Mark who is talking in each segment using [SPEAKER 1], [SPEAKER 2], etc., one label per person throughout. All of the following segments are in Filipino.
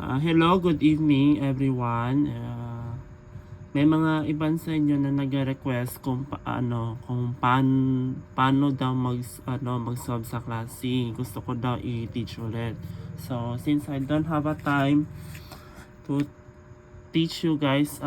[SPEAKER 1] Hello, good evening everyone. May mga iban sa inyo na nagre-request kung paano daw mag-solve sa klase. Gusto ko daw i-teach ulit. So, since I don't have a time to teach you guys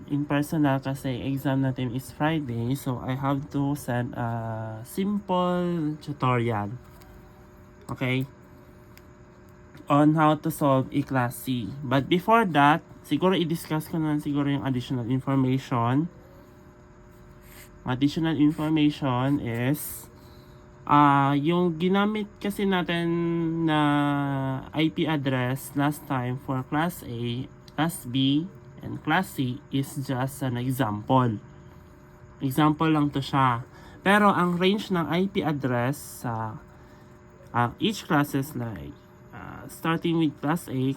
[SPEAKER 1] in person kasi exam natin is Friday, so I have to send a simple tutorial. Okay? On how to solve a class C. But before that, siguro i-discuss ko na siguro yung additional information. Additional information is yung ginamit kasi natin na IP address last time for class A, class B, and class C is just an example. Example lang to siya. Pero ang range ng IP address sa each classes like starting with class A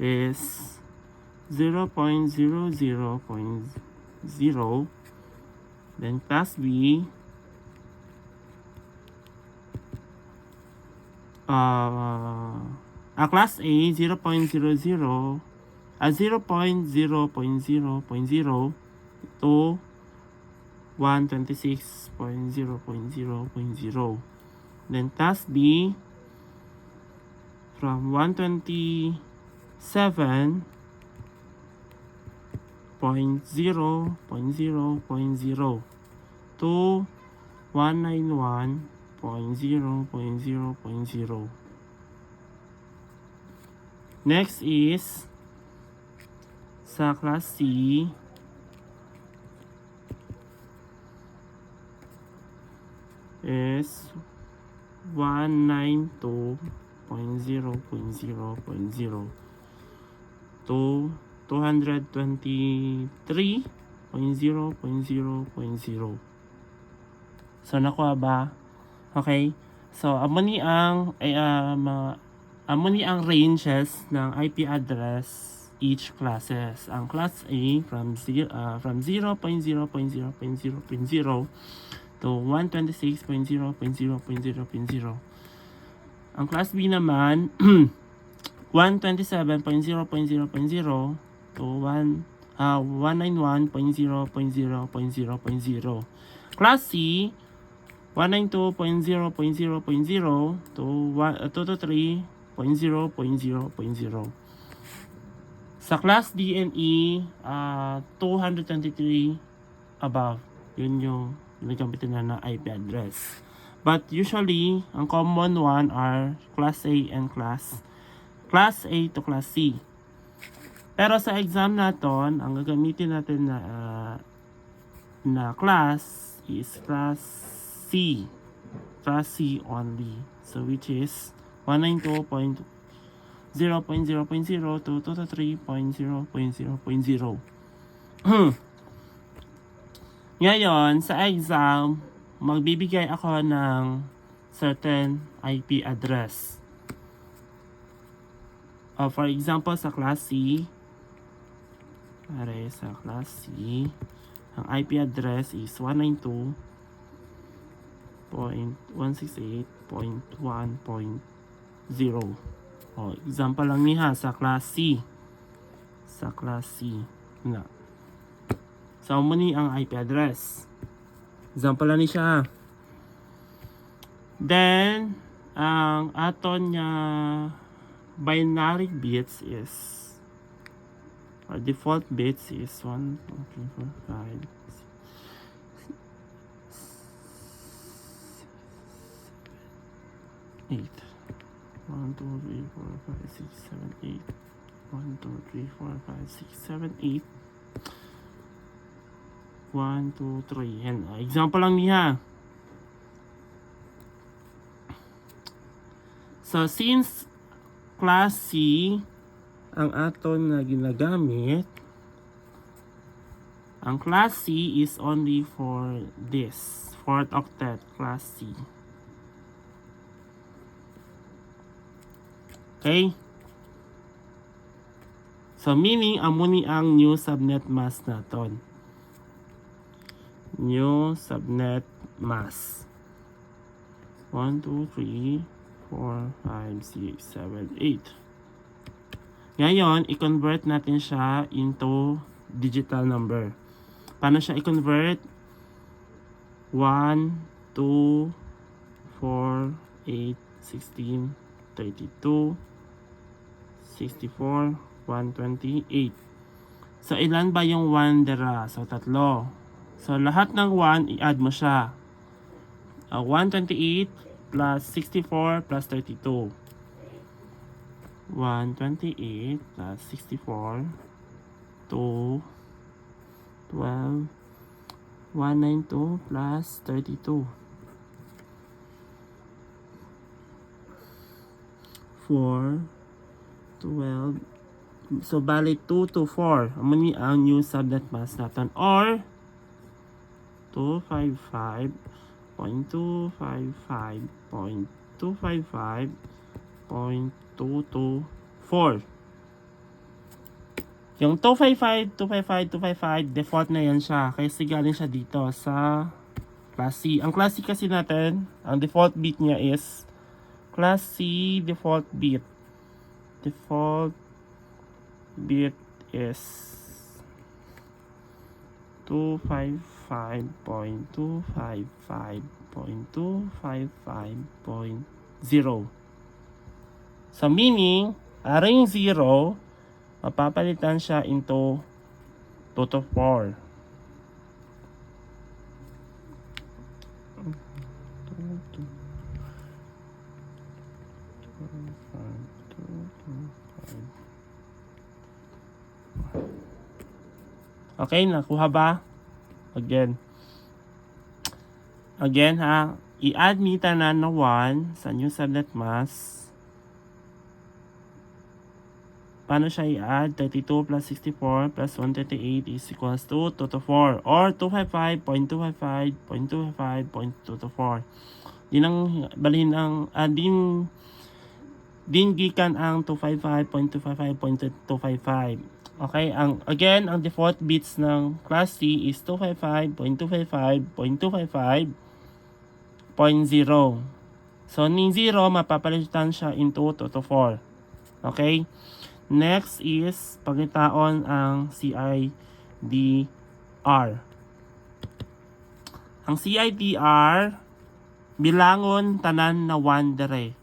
[SPEAKER 1] is 0.00.0, then class B class A 0.00 0.0.0.0 to 126.0.0.0. Then class B from 127.0.0.0 to 191.0.0.0. Next is sa class C is 192.0.0.0 to 223.0.0.0. So nakuha ba? Okay. So amoni ang ranges ng IP address each classes. Ang class A from 0.0.0.0.0 to 126.0.0.0.0. Ang class B naman 127.0.0.0 to 191.0.0.0.0. Class C 192.0.0.0 to 223.0.0.0. Sa class D and E 223 above. Yun yung nagamitin na IP address. But usually, ang common one are class A and class A to class C. Pero sa exam natin, ang gagamitin natin na class is class C. Class C only. So which is 192.0.0.0 to 223.0.0.0. Ngayon, sa exam, magbibigay ako ng certain IP address. For example, sa class C, ang IP address is 192.168.1.0. Example lang niya sa class C. Na. So, muni ang IP address. Example lang ni siya. Then, ang aton niya binary bits is default bits is 1, 2, 3, 4, 5, 6, 7, 8. 1, 2, 3, 4, 5, 6, 7, 8. 1, 2, 3, 4, 5, 6, 7, 8. 1, 2, 3. Yan. Example lang niya. So, since class C ang aton na ginagamit, ang class C is only for this 4th octet class C. Okay? So, meaning, amuni ang new subnet mask naton. New subnet mask. 1, 2, 3, 4, 5, 6, 7, 8. Ngayon, i-convert natin siya into digital number. Paano siya i-convert? 1, 2, 4, 8, 16, 32, 64, 128. So, ilan ba yung 1 dira? So, 3. So, lahat ng 1, i-add mo siya. 128 plus 64 plus 32. 128 plus 64 to 12. 192 plus 32. 4, 12. So, bali 2 to 4. Amuni ang new subnet mask natin. Or, 255.255.255.224. Yung 255, default na yan siya. Kasi galing siya dito sa Class C. Ang Class C kasi natin, ang default bit niya is Class C default bit. Default bit is 255.255.255.0. So meaning, yung 0, mapapalitan siya into 2 to 4. Okay, nakuha ba? Again ha, i-add ni tanan na 1 sa new subnet mask. Paano siya i-add? 32 plus 64 plus 128 is equals to 2 to 4 or 255.255.255.224. Din ang balhin ang din gikan ang 255.255.255. Okay, ang default bits ng Class C is 255.255.255.0. So, ni 0, mapapalitan siya into 2 to 4. Okay? Next is, pagitaon ang CIDR. Ang CIDR, bilangon tanan na 1 dire.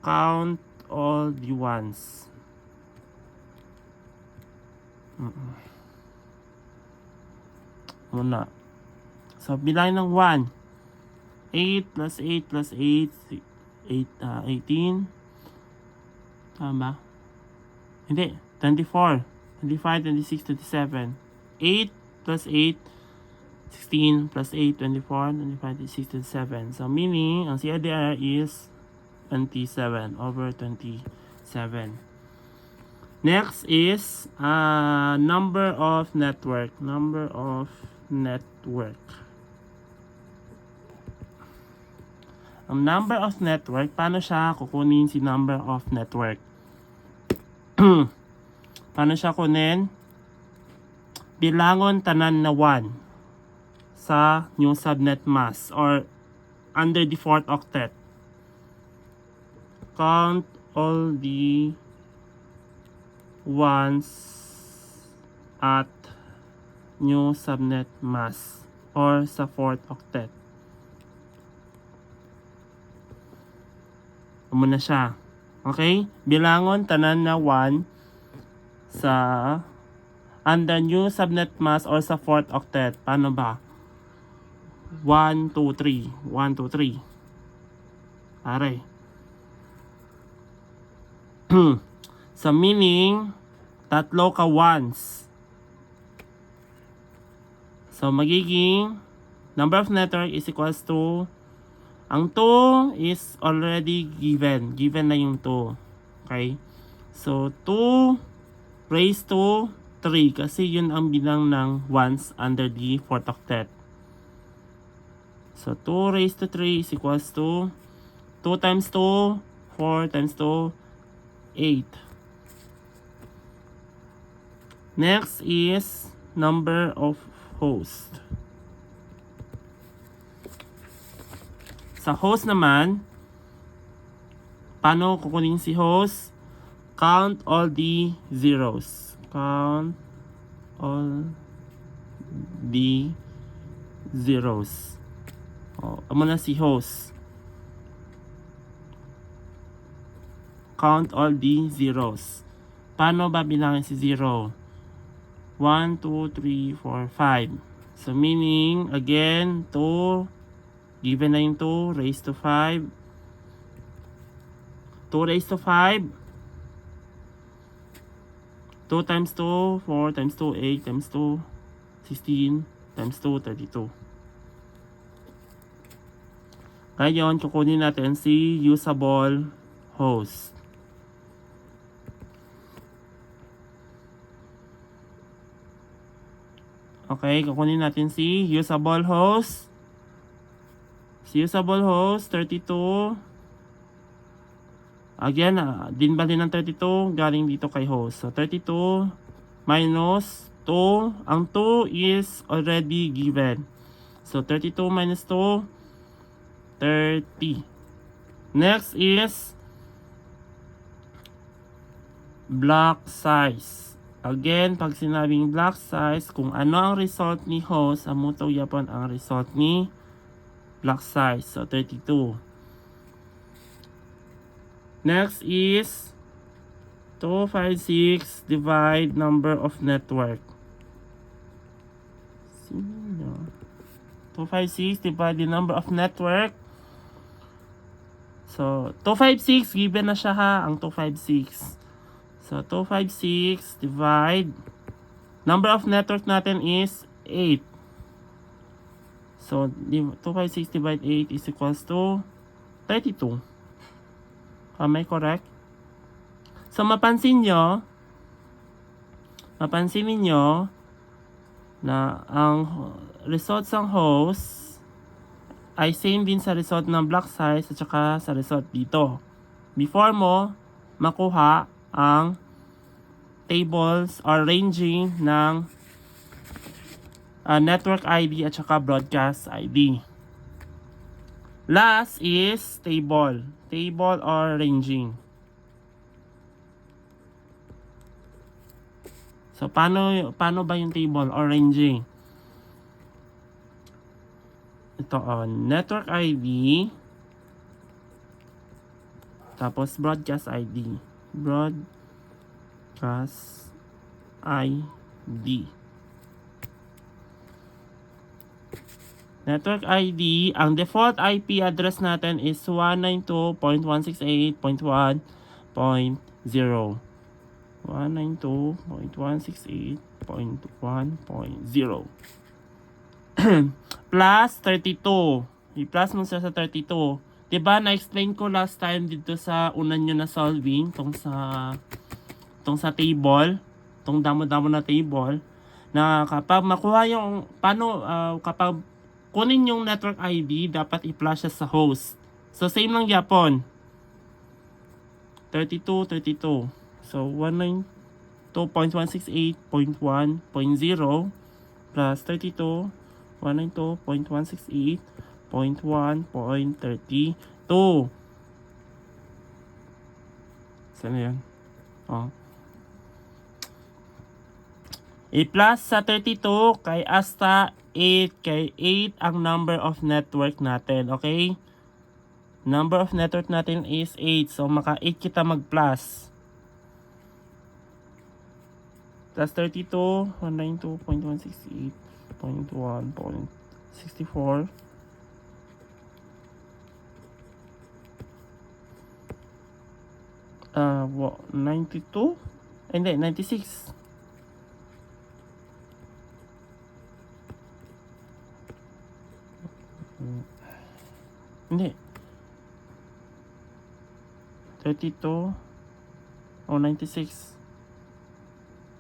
[SPEAKER 1] Count all the ones. Muna. So, bilangin ng 1. 8 plus 8 plus 8, 18. Tama? Hindi. 24. 25, 26, 27. 8 plus 8, 16 plus 8, 24, 25, 26, 27. So, meaning, ang CIDR is 27 over 27. Next is number of network. Number of network. Ang number of network, paano siya kukunin si number of network? Paano siya kunin? Bilangon tanan na 1 sa new subnet mask or under the 4th octet. Count all the ones at new subnet mask or sa 4th octet. Muna siya. Okay? Bilangon tanan na 1 sa under new subnet mask or sa 4th octet. Paano ba? 1, 2, 3. 1, 2, 3. Aray. So meaning, tatlo ka ones. So magiging number of network is equals to, ang 2 is already given. Given na yung 2. Okay? So 2 raised to 3 kasi yun ang bilang ng ones under the 4th octet. So 2 raised to 3 is equals to 2 times 2, 4 times 2, 8. Next is number of hosts. Sa host naman, paano kukunin si host? Count all the zeros. Count all the zeros. Amo na si host. Count all the zeros. Paano ba bilangin si 0? 1, 2, 3, 4, 5. So meaning, again, 2, given na yung 2, raised to 5. 2 raised to 5. 2 times 2, 4 times 2, 8 times 2, 16 times 2, 32. Ngayon, kukunin natin si usable host. Okay, kukunin natin si usable host. Si usable host, 32. Again, din bali ng 32, galing dito kay host. So, 32 minus 2. Ang 2 is already given. So, 32 minus 2, 30. Next is block size. Again, pag sinabing block size, kung ano ang result ni host, amuto yapon ang result ni block size. So, 32. Next is 256 divide number of network. 256 divide the number of network. So, 256, given na siya ha, ang 256. So, 256 divide, number of network natin is 8. So, 256 divide 8 is equals to 32. Am I correct? So, mapansin ninyo na ang result ng host ay same din sa result ng block size at saka sa result dito. Before mo makuha ang tables or ranging ng network ID at saka broadcast ID. Last is table. Table or ranging. So, paano ba yung table or ranging? Ito, network ID, tapos broadcast ID. Broadcast ID. Network ID, ang default IP address natin is 192.168.1.0. 192.168.1.0 plus 32. I-plus mo siya sa 32. Diba, na-explain ko last time dito sa unan nyo na solving, tong sa table, tong damo-damo na table, na kapag makuha yung, kapag kunin yung network ID, dapat i-plus siya sa host. So, same lang yapon. 32. So, 192.168.1.0 plus 32, 192.168.1.32. Saan na yan? I-plus sa 32 kay hasta 8. Kay 8 ang number of network natin. Okay? Number of network natin is 8. So, maka 8 kita mag-plus. Plus 32, 192.168.1.64. What? 92? Hindi, 96. Hindi. 32 o 96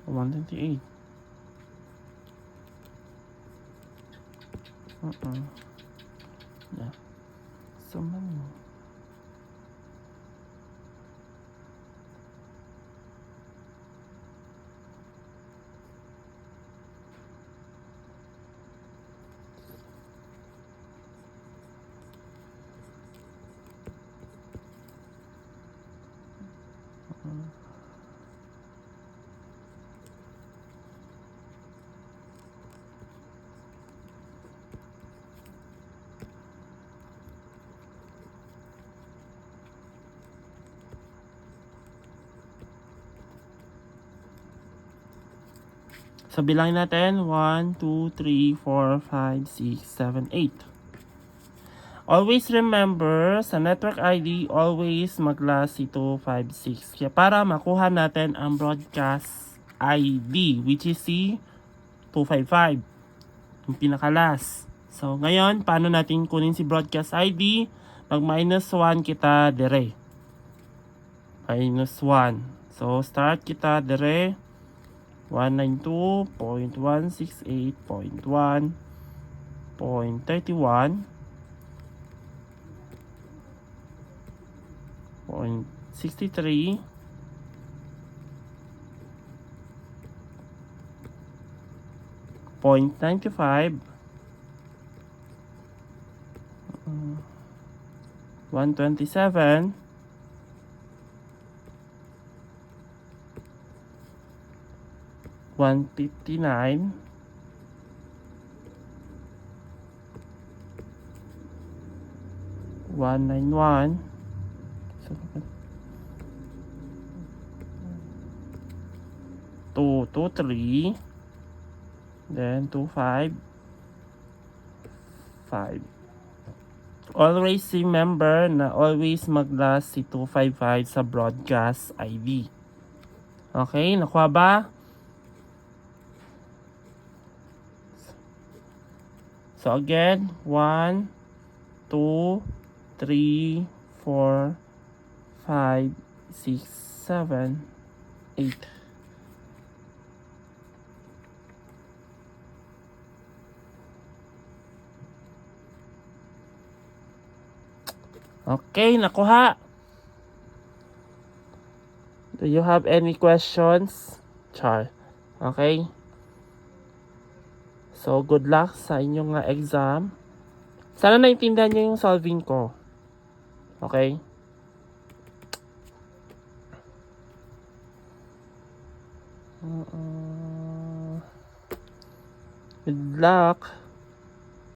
[SPEAKER 1] o 128. Yeah. So many. So, bilangin natin. 1, 2, 3, 4, 5, 6, 7, 8. Always remember, sa network ID, always mag-last si 256. Kaya para makuha natin ang broadcast ID, which is si 255. Yung pinaka-last. So, ngayon, paano natin kunin si broadcast ID? Mag-1 kita dire. -1. So, start kita dire. 192.168.1.31 0.63 0.95 127 159 191 223 then 255. Always remember na always mag-last si 255 sa broadcast ID. Okay, nakuha ba? So again, 1, 2, 3, 4, 5, 6, 7, 8. Okay, nakuha. Do you have any questions? Char. Okay. So, good luck sa inyong exam. Sana naintindihan niyo yung solving ko. Okay? Good luck.